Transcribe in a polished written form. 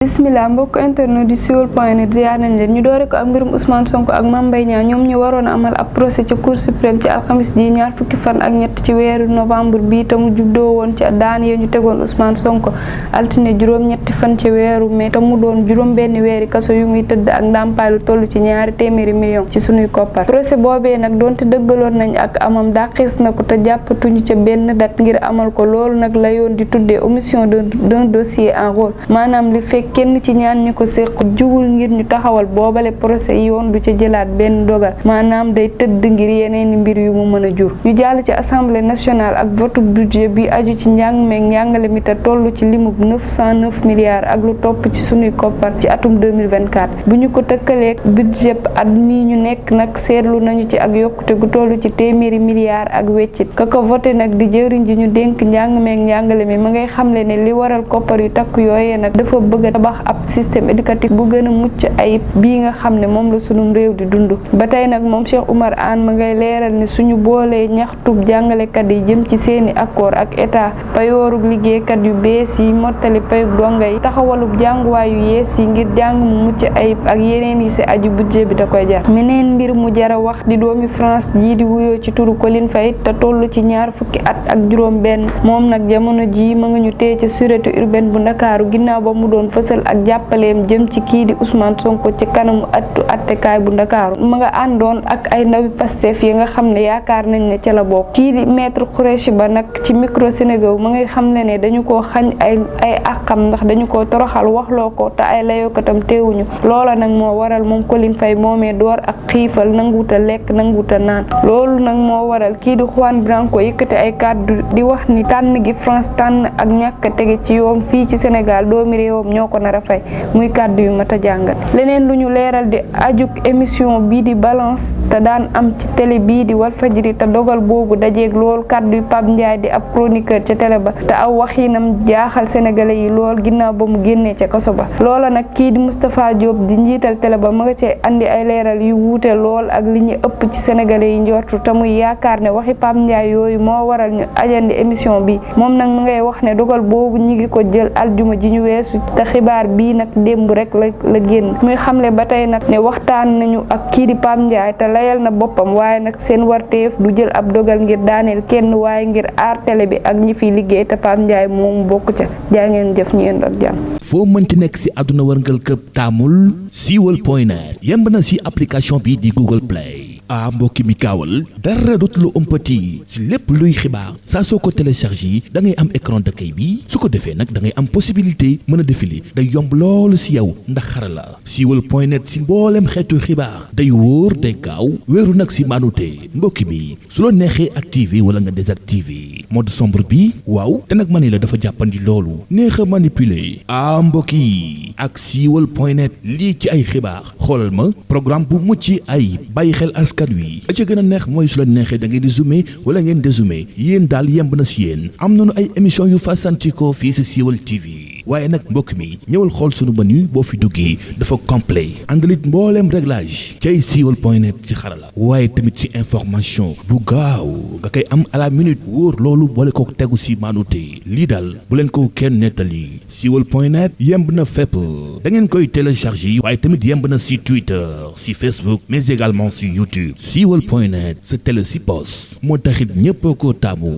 bismillah mbokk internet di siweul.net ziar nañ leen ñu doore ko ak mbirum Ousmane Sonko ak Mame Mbaye Niang ñoom ñu waroon a amal ab procès ci Cour suprême ci alxamis ji ñaar fukki fan ak ñett ci weeru novembre bi te mu juddoo woon ci daan ya ñu tegoon Ousmane Sonko altine juróom-ñetti fan ci weeru mai te mu doon juróom benn weeri kaso yu muy tëdd ak ndàmpaay lu toll ci ñaari téeméeri million ci sunuy koppar. procès boobee nag doonte dëggaloon nañ ak amam dàqees na ko te jàppatuñu ca benn date ngir amal ko loolu nag la yoon di tuddee omission d'un dossier en rôle maanaam li fekk kenn ci ñaan ñi ko séq jugul ngir ñu taxawal boobale procès yoon du ca jëlaat benn dogal maanaam day tëdd ngir yeneeni mbir yu mu mën a jur. ñu jàll ci assemblée nationale ak votu budget bi aju ci njàng meeg njàngale mi te toll ci limub 909 milliards ak lu topp ci sunuy koppar ci atum 2024 bu ñu ko tëkkaleeg budget at mi ñu nekk nag seetlu nañu ci ak yokkute gu toll ci téeméeri milliards ak weccit ka ko voté nag di jëwriñ ji ñu dénk njàng meeg njàngale mi ma ngay xamle ne li waral koppar yu takk yooyee nag dafa bëgg a tabax ab système éducatif bu gën a mucc ayib bii nga xam ne moom la sunum réew di dund. ba tey nag moom Cheikh Oumar Anne ma ngay leeral ni suñu boolee ñaxtub jàngalekat yi jëm ci seeni accord ak état payoorug liggéeykat yu bees yi mottali payug donga yi taxawalub jànguwaay yu yees yi ngir jàng mu mucc ayib ak yeneen yi si aju budget bi da koy jar. meneen mbir mu jara wax di doomi France jii di wuyoo ci turu Colin Faye te toll ci ñaar fukki at ak juróom benn moom nag jamono ji ma nga ñu téye ca sûreté urbaine bu Ndakaaru ginnaaw ba mu doon fësal ak jàppaleem jëm ci kii di Ousmane Sonko ci kanamu attekaay bu Ndakaaru ma nga àndoon ak ay ndawi Pastef yi nga xam ne yaakaar nañ ne ca la bokk. kii di maître Khoureyssi Ba nag ci micro Sénégal ma ngay xam ne dañu koo xañ ay àqam ndax dañu koo toroxal waxloo ko te ay layookatam teewuñu loola nag moo waral moom Colin Faye moomee door ak xiifal nanguuta lekk nanguuta naan loolu nag moo waral kii di Juan Branco yëkkati ay kàddu di wax ni tànn gi France tànn ak ñàkk a tege ci yoon fii ci Sénégal doomi réewam ñoo ko nar a fay muy kàddu yu mat a jàngat. leneen lu ñu leeral di ajuk émission bii di balance te daan am ci télé bii di Walfadjri te dogal boobu dajeeg lool kàddu yu Pape Ndiaye di ab chroniqueur ca télé ba te aw waxinam jaaxal sénégalais yi lool ginnaaw ba mu génnee ca kaso ba loola nag kii di Moustapha Diop di njiital télé ba ma nga cee andi ay leeral yu wuute lool ak li ñu ëpp ci sénégalais yi njortu te muy yaakaar ne waxi Pape Ndiaye yooyu moo waral ñu ajandi émission bi moom nag mu ngay wax ne dogal boobu ñi ngi ko jël aljuma ji ñu weesu te xibaar bii nag démb rek la génn muy xamle ba tey nag ne waxtaan nañu ak kii di Pape Ndiaye te layal na boppam waaye nag seen warteef du jël ab dogal ngir daaneel kenn waaye ngir aar télé bi ak ñi fiy liggéey te Pape Ndiaye moomu bokk ca jaa ngeen jëf ñu yendoo ak jàmm. foo mënti nekk si àdduna wërngal këpp taamul siweul.net yemb na si application bi di Google Play. mbokki mi kaawal dara dootu la ëmpati si lépp luy xibaar saa soo ko téléchargé da ngay am écran d'accueil bi su ko defee nag da ngay am possibilité mën a défiler day yomb loolu si yow ndax xarala siweul.net si mboolem xeetu xibaar day wóor day gaaw wéeru nag si maanute mbokki bi su la neexee activé wala nga désactivé mode sombre bi waaw te nag ma ne la dafa jàppandi loolu neex a manipuler mbokki ak siweul.net lii ci ay xibaar xoolal ma programme bu mucc ay bàyyi xel askan wi la ca gën a neex mooy su la neexee da ngeen di zoomé wala ngeen dézoomé yéen daal yemb na si yéen am nañu ay émission yu fasantikoo fii si Siweul TV waaye nag mbokk mi ñëwal xool sunu menu boo fi duggee dafa complet àndalit mbooleem réglage cay siweul.net si xarala waaye tamit si information bu gaaw nga koy am à la minute wóor loolu boole ko tegu si maanute lii daal bu leen ko kenn nettali siweul.net yemb na fépp da ngeen koy télécharger waaye tamit yemb na si Twitter si Facebook mais également si YouTube siweul.net sa télé si poste moo taxit ñëpp ko taamu